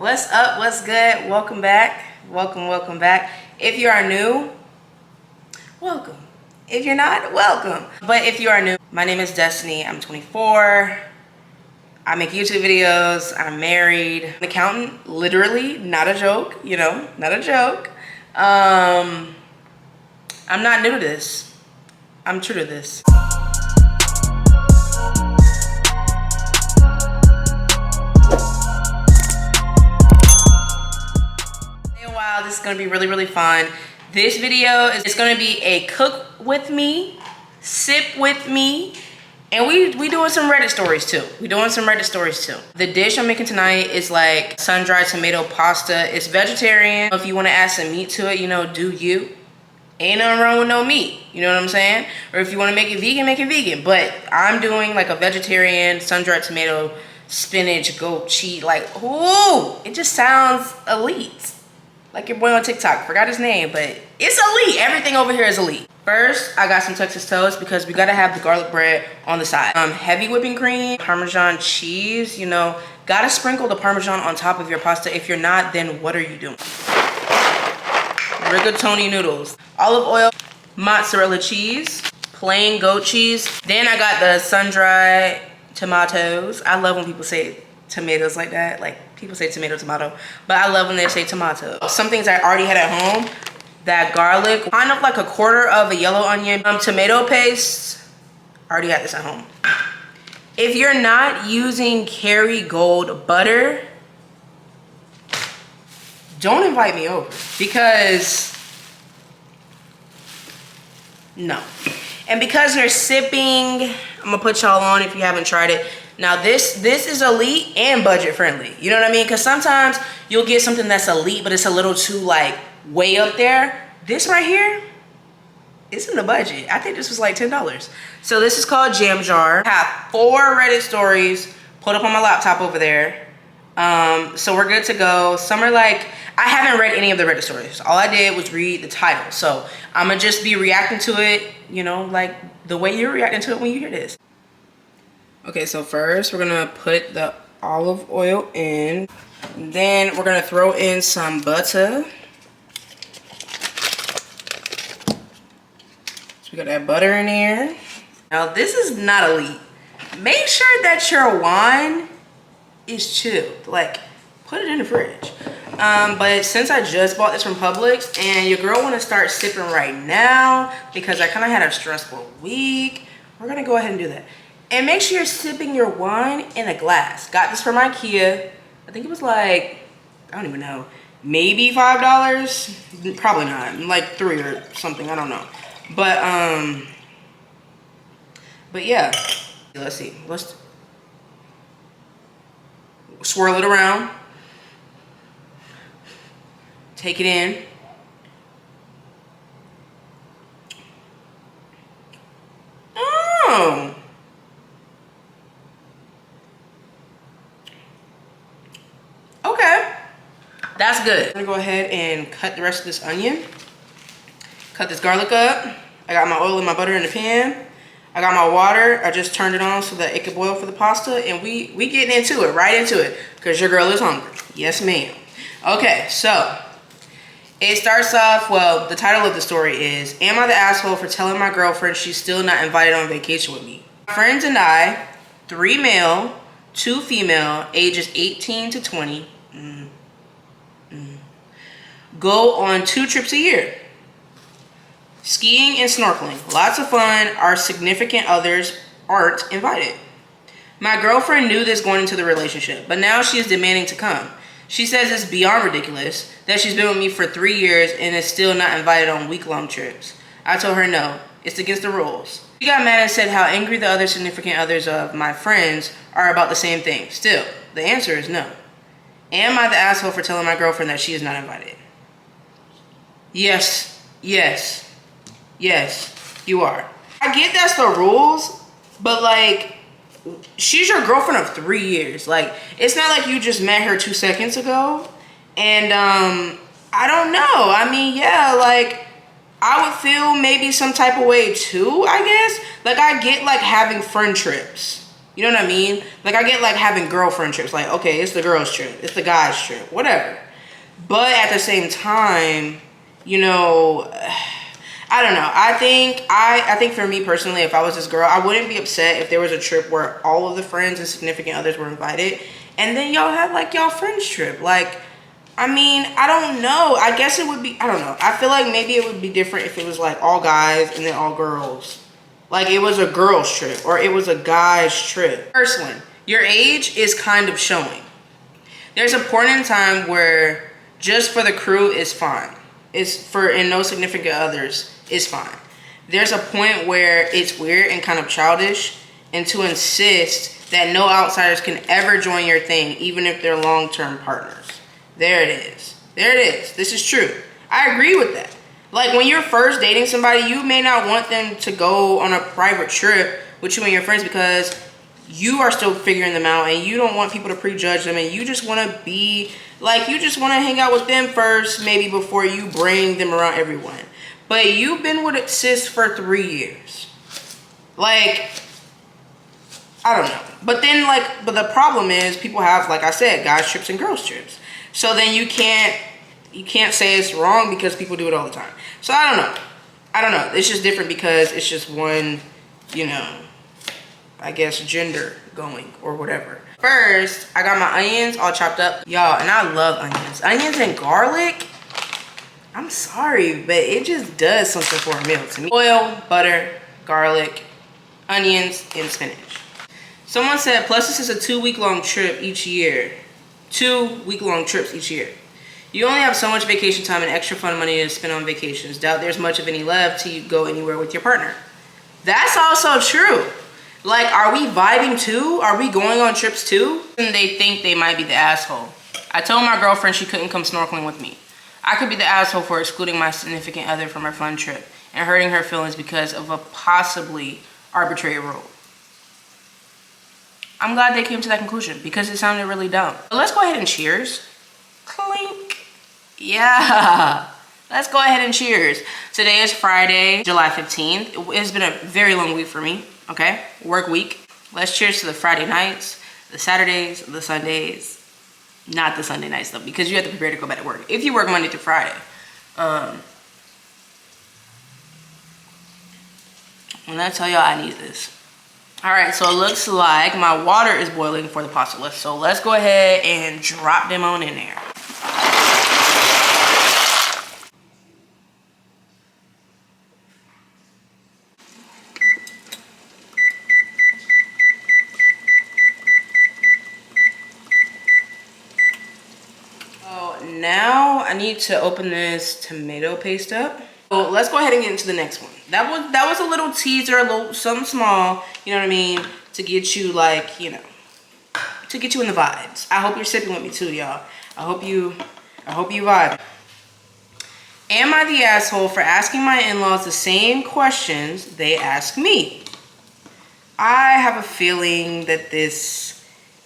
What's up? What's good? Welcome back. Welcome back. If you are new, welcome. If you're not, welcome. But if you are new, my name is Destiny. I'm 24. I make YouTube videos. I'm married. An accountant, literally, not a joke, you know, not a joke. I'm not new to this. I'm true to this. This is gonna be really fun. This video is gonna be a cook with me, sip with me, and we doing some Reddit stories too. The dish I'm making tonight is like sun-dried tomato pasta. It's vegetarian. If you want to add some meat to it, you know, do you. Ain't nothing wrong with no meat, you know what I'm saying? Or if you want to make it vegan. But I'm doing like a vegetarian sun-dried tomato, spinach, goat cheese. Like, ooh, it just sounds elite. Like your boy on TikTok, forgot his name, but it's elite. Everything over here is elite. First, I got some Texas toast because we gotta have the garlic bread on the side. Heavy whipping cream, Parmesan cheese, you know, gotta sprinkle the Parmesan on top of your pasta. If you're not, then what are you doing? Rigatoni noodles, olive oil, mozzarella cheese, plain goat cheese. Then I got the sun-dried tomatoes. I love when people say tomatoes like that. Like, people say tomato, but I love when they say tomato. Some things I already had at home, that garlic, kind of like a quarter of a yellow onion, tomato paste, already had this at home. If you're not using Kerrygold butter, don't invite me over because no. And because they're sipping, I'm gonna put y'all on if you haven't tried it. Now this is elite and budget friendly. You know what I mean? Because sometimes you'll get something that's elite, but it's a little too like way up there. This right here, it's in the budget. I think this was like $10. So this is called Jam Jar. I have 4 Reddit stories put up on my laptop over there. So we're good to go. Some are like, I haven't read any of the Reddit stories. All I did was read the title. So I'm gonna just be reacting to it, you know, like the way you're reacting to it when you hear this. Okay, so first we're gonna put the olive oil in. Then we're gonna throw in some butter. So we got that butter in there. Now this is not elite. Make sure that your wine is chilled. Like, put it in the fridge. But since I just bought this from Publix and your girl wanna start sipping right now because I kinda had a stressful week, we're gonna go ahead and do that. And make sure you're sipping your wine in a glass. Got this from IKEA. I think it was like, I don't even know, maybe $5? Probably not, like 3 or something, I don't know. But yeah, let's see. Let's swirl it around. Take it in. Oh. Okay, that's good. I'm gonna go ahead and cut the rest of this onion. Cut this garlic up. I got my oil and my butter in the pan. I got my water. I just turned it on so that it could boil for the pasta. And we getting into it, right into it, because your girl is hungry. Yes, ma'am. Okay, so it starts off, well, the title of the story is, Am I the asshole for telling my girlfriend she's still not invited on vacation with me? My friends and I, 3 male, 2 female, ages 18 to 20, go on 2 trips a year. Skiing and snorkeling. Lots of fun. Our significant others aren't invited. My girlfriend knew this going into the relationship, but now she is demanding to come. She says it's beyond ridiculous that she's been with me for 3 years and is still not invited on week-long trips. I told her no, it's against the rules. She got mad and said how angry the other significant others of my friends are about the same thing. Still, the answer is no. Am I the asshole for telling my girlfriend that she is not invited? Yes, you are. I get that's the rules, but like, she's your girlfriend of 3 years. Like, it's not like you just met her 2 seconds ago. And I don't know. I mean, yeah, like, I would feel maybe some type of way too, I guess. Like, I get like having friend trips. You know what I mean? Like, I get like having girlfriend trips. Like, okay, it's the girls trip, it's the guys trip, whatever. But at the same time, you know, I don't know. I think for me personally, if I was this girl, I wouldn't be upset if there was a trip where all of the friends and significant others were invited, and then y'all had like y'all friends trip. Like, I mean, I don't know. I guess it would be, I don't know. I feel like maybe it would be different if it was like all guys and then all girls. Like it was a girls trip or it was a guys trip. Personally, your age is kind of showing. There's a point in time where just for the crew is fine. It's for, and no significant others is fine. There's a point where it's weird and kind of childish, and to insist that no outsiders can ever join your thing, even if they're long-term partners. There it is. There it is. This is true. I agree with that. Like when you're first dating somebody, you may not want them to go on a private trip with you and your friends because you are still figuring them out and you don't want people to prejudge them, and you just want to be like, you just want to hang out with them first, maybe before you bring them around everyone. But you've been with sis for 3 years. Like, I don't know. But then like, but the problem is people have, like I said, guys trips and girls trips. So then you can't say it's wrong because people do it all the time. So I don't know. I don't know. It's just different because it's just one, you know, I guess gender going or whatever. First, I got my onions all chopped up. Y'all, and I love onions. Onions and garlic, I'm sorry, but it just does something for a meal to me. Oil, butter, garlic, onions, and spinach. Someone said, plus this is a 2-week-long trip each year. 2-week-long trips each year. You only have so much vacation time and extra fun money to spend on vacations. Doubt there's much of any left till you go anywhere with your partner. That's also true. Like, are we vibing too? Are we going on trips too? And they think they might be the asshole. I told my girlfriend she couldn't come snorkeling with me. I could be the asshole for excluding my significant other from her fun trip and hurting her feelings because of a possibly arbitrary rule. I'm glad they came to that conclusion because it sounded really dumb. But let's go ahead and cheers. Clink. Yeah. Let's go ahead and cheers. Today is Friday, July 15th. It's been a very long week for me, okay? Work week. Let's cheers to the Friday nights, the Saturdays, the Sundays. Not the Sunday nights though, because you have to prepare to go back to work. If you work Monday through Friday. When I tell y'all I need this. All right, so it looks like my water is boiling for the pasta. So let's go ahead and drop them on in there. Now I need to open this tomato paste up. So let's go ahead and get into the next one. That was a little teaser, a little something small, you know what I mean, to get you like, you know, to get you in the vibes. I hope you're sipping with me too, y'all. I hope you vibe. Am I the asshole for asking my in-laws the same questions they ask me? I have a feeling that this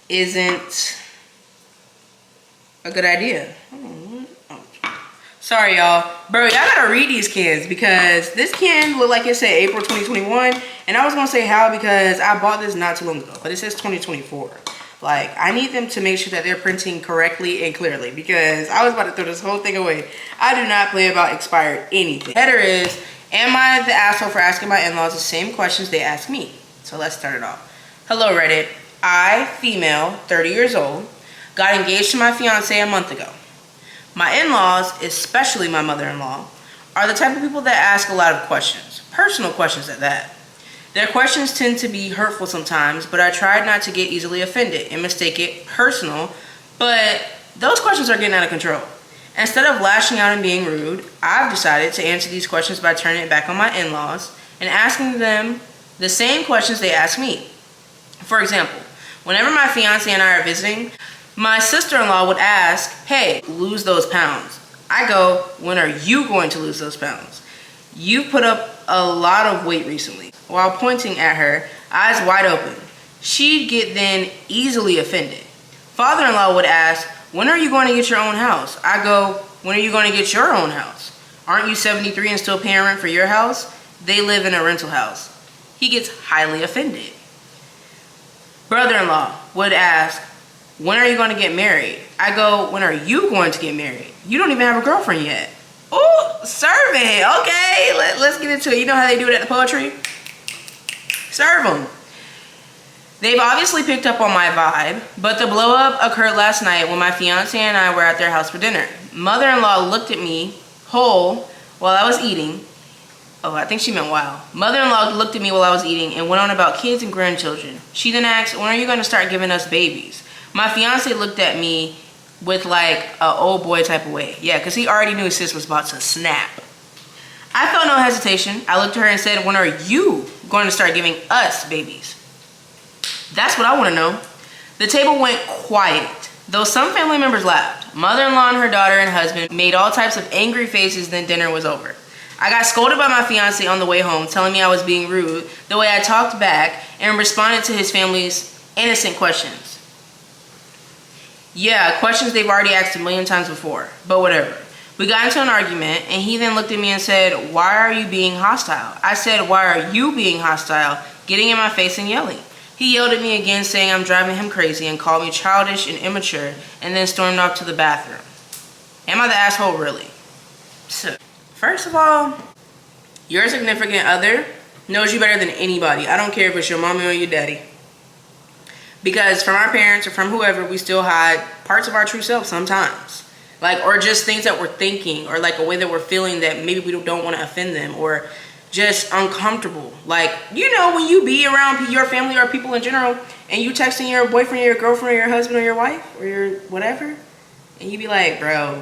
isn't a good idea. Sorry, y'all. Bro, y'all gotta read these cans because this can look like it said April 2021. And I was gonna say how because I bought this not too long ago, but it says 2024. Like, I need them to make sure that they're printing correctly and clearly because I was about to throw this whole thing away. I do not play about expired anything. Header is, am I the asshole for asking my in-laws the same questions they ask me? So let's start it off. Hello, Reddit. I, female, 30 years old, got engaged to my fiance a month ago. My in-laws, especially my mother-in-law, are the type of people that ask a lot of questions, personal questions at that. Their questions tend to be hurtful sometimes, but I tried not to get easily offended and mistake it personal, but those questions are getting out of control. Instead of lashing out and being rude, I've decided to answer these questions by turning it back on my in-laws and asking them the same questions they ask me. For example, whenever my fiance and I are visiting, my sister-in-law would ask, hey, lose those pounds. I go, when are you going to lose those pounds? You've put up a lot of weight recently. While pointing at her, eyes wide open. She'd get then easily offended. Father-in-law would ask, when are you going to get your own house? I go, when are you going to get your own house? Aren't you 73 and still paying rent for your house? They live in a rental house. He gets highly offended. brother-in-law would ask, when are you going to get married? I go, when are you going to get married? You don't even have a girlfriend yet. Oh, serve it. Okay, let's get into it. You know how they do it at the poetry? Serve them. They've obviously picked up on my vibe, but the blow up occurred last night when my fiance and I were at their house for dinner. Mother-in-law looked at me whole while I was eating. Oh, I think she meant wow. Mother-in-law looked at me while I was eating and went on about kids and grandchildren. She then asked, when are you going to start giving us babies? My fiance looked at me with like a old boy type of way. Yeah, because he already knew sis was about to snap. I felt no hesitation. I looked at her and said, when are you going to start giving us babies? That's what I want to know. The table went quiet, though some family members laughed. Mother-in-law and her daughter and husband made all types of angry faces, then dinner was over. I got scolded by my fiance on the way home, telling me I was being rude, the way I talked back and responded to his family's innocent questions. Yeah, questions they've already asked a million times before, but whatever. We got into an argument, and he then looked at me and said, why are you being hostile? I said, why are you being hostile? Getting in my face and yelling. He yelled at me again, saying I'm driving him crazy and called me childish and immature, and then stormed off to the bathroom. Am I the asshole, really? So, first of all, your significant other knows you better than anybody. I don't care if it's your mommy or your daddy. Because from our parents or from whoever, we still hide parts of our true self sometimes. Like, or just things that we're thinking, or like a way that we're feeling that maybe we don't want to offend them, or just uncomfortable. Like, you know, when you be around your family or people in general, and you texting your boyfriend or your girlfriend or your husband or your wife or your whatever, and you be like, bro,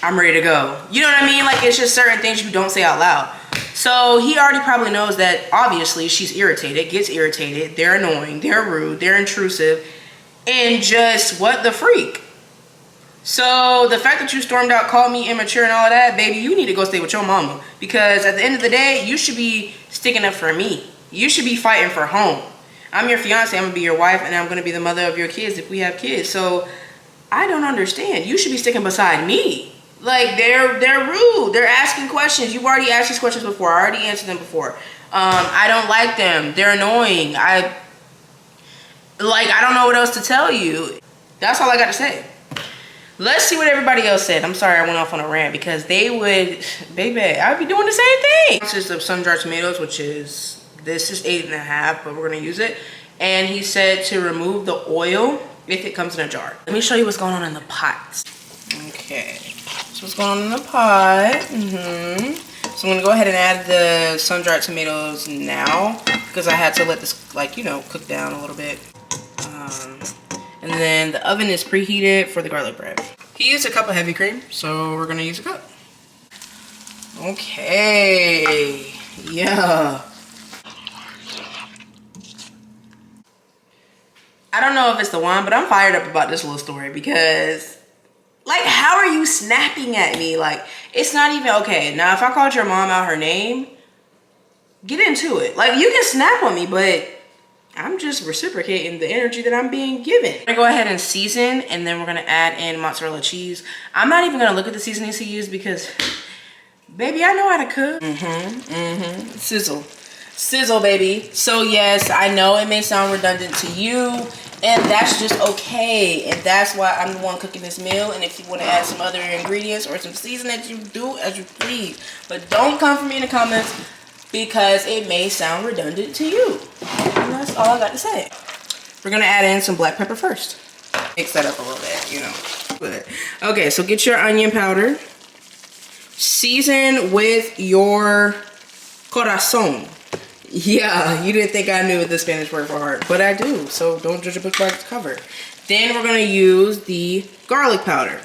I'm ready to go. You know what I mean? Like, it's just certain things you don't say out loud. So he already probably knows that obviously she's irritated, gets irritated, they're annoying, they're rude, they're intrusive, and just what the freak. So the fact that you stormed out, called me immature and all of that, baby, you need to go stay with your mama. Because at the end of the day, you should be sticking up for me. You should be fighting for home. I'm your fiance, I'm gonna be your wife, and I'm gonna be the mother of your kids if we have kids. So I don't understand. You should be sticking beside me. Like, they're rude. They're asking questions. You've already asked these questions before. I already answered them before. I don't like them. They're annoying. I don't know what else to tell you. That's all I got to say. Let's see what everybody else said. I'm sorry I went off on a rant because they would, baby, I'd be doing the same thing. Ounces of sun-dried tomatoes, which is, this is 8.5, but we're going to use it. And he said to remove the oil if it comes in a jar. Let me show you what's going on in the pot. Okay. What's going on in the pot. So I'm gonna go ahead and add the sun-dried tomatoes now because I had to let this, like, you know, cook down a little bit. And then the oven is preheated for the garlic bread. He used a cup of heavy cream, so we're gonna use a cup. Okay, yeah. I don't know if it's the one, but I'm fired up about this little story because, like, how are you snapping at me? Like, it's not even, okay, now if I called your mom out her name, get into it. Like, you can snap on me, but I'm just reciprocating the energy that I'm being given. I'm gonna go ahead and season, and then we're gonna add in mozzarella cheese. I'm not even gonna look at the seasonings he used because, baby, I know how to cook. Sizzle. Sizzle, baby. So yes, I know it may sound redundant to you, and that's just okay. And that's why I'm the one cooking this meal. And if you want to add some other ingredients or some seasonings, you do as you please. But don't come for me in the comments because it may sound redundant to you. And that's all I got to say. We're gonna add in some black pepper first. Mix that up a little bit, you know. Okay, so get your onion powder. Season with your corazon. Yeah, you didn't think I knew the Spanish word for heart, but I do. So don't judge a book by its cover. Then we're gonna use the garlic powder.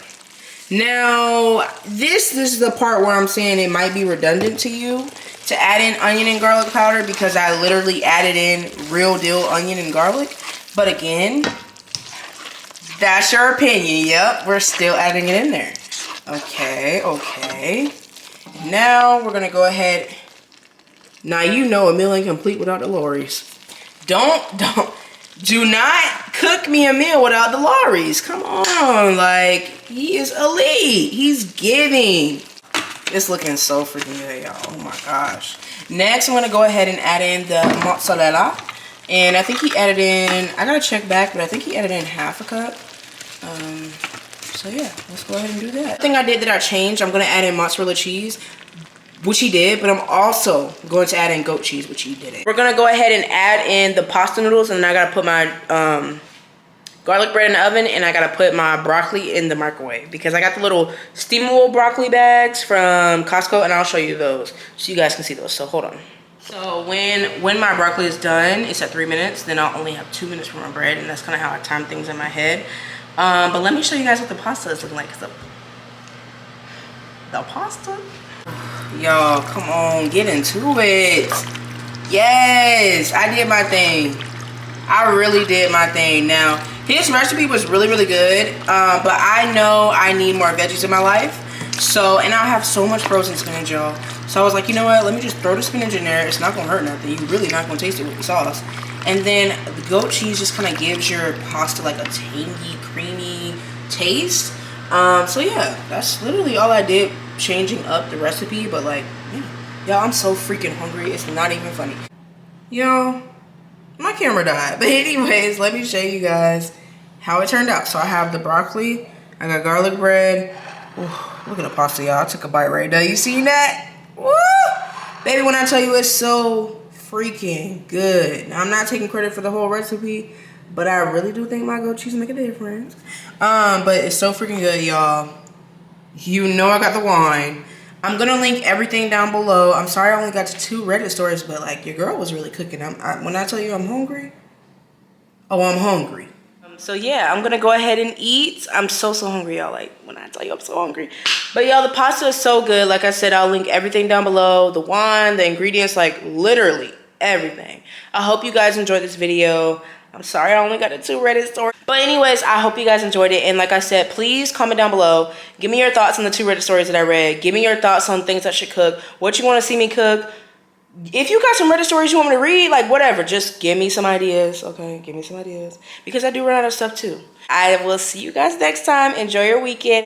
Now, this is the part where I'm saying it might be redundant to you to add in onion and garlic powder because I literally added in real deal onion and garlic. But again, that's your opinion. Yep, we're still adding it in there. Okay, okay. Now we're gonna go ahead. Now you know a meal ain't complete without the Lorries. Do not cook me a meal without the Lorries. Come on, like, he is elite. He's giving. It's looking so freaking good, y'all. Oh my gosh. Next, I'm gonna go ahead and add in the mozzarella. And I think he added in, I gotta check back, but I think he added in half a cup. So yeah, let's go ahead and do that. The thing I did that I changed, I'm gonna add in mozzarella cheese, which he did, but I'm also going to add in goat cheese, which he didn't. We're gonna go ahead and add in the pasta noodles, and then I gotta put my garlic bread in the oven, and I gotta put my broccoli in the microwave because I got the little steamable broccoli bags from Costco, and I'll show you those so you guys can see those. So hold on. So when my broccoli is done, it's at 3 minutes, then I'll only have 2 minutes for my bread, and that's kind of how I time things in my head. But let me show you guys what the pasta is looking like. The pasta. Y'all, come on, get into it. Yes, I did my thing. I really did my thing. Now, his recipe was really, really good, but I know I need more veggies in my life. So, and I have so much frozen spinach, y'all. So I was like, you know what? Let me just throw the spinach in there. It's not gonna hurt nothing. You're really not gonna taste it with the sauce. And then the goat cheese just kind of gives your pasta like a tangy, creamy taste. So yeah, that's literally all I did, changing up the recipe. But like, yeah, y'all, I'm so freaking hungry. It's not even funny. Y'all, my camera died. But anyways, let me show you guys how it turned out. So I have the broccoli. I got garlic bread. Ooh, look at the pasta, y'all. I took a bite right now. You seen that? Woo! Baby, when I tell you it's so freaking good. Now, I'm not taking credit for the whole recipe, but I really do think my goat cheese make a difference. But it's so freaking good, y'all. You know I got the wine. I'm gonna link everything down below. I'm sorry I only got to 2 Reddit stories, but like, your girl was really cooking. When I tell you I'm hungry, oh, I'm hungry. So yeah, I'm gonna go ahead and eat. I'm so hungry, y'all. Like, when I tell you I'm so hungry. But y'all, the pasta is so good. Like I said, I'll link everything down below. The wine, the ingredients, like literally everything. I hope you guys enjoyed this video. I'm sorry I only got the 2 Reddit stories. But anyways, I hope you guys enjoyed it. And like I said, please comment down below. Give me your thoughts on the 2 Reddit stories that I read. Give me your thoughts on things I should cook. What you want to see me cook. If you got some Reddit stories you want me to read, like whatever, just give me some ideas, okay? Give me some ideas. Because I do run out of stuff too. I will see you guys next time. Enjoy your weekend.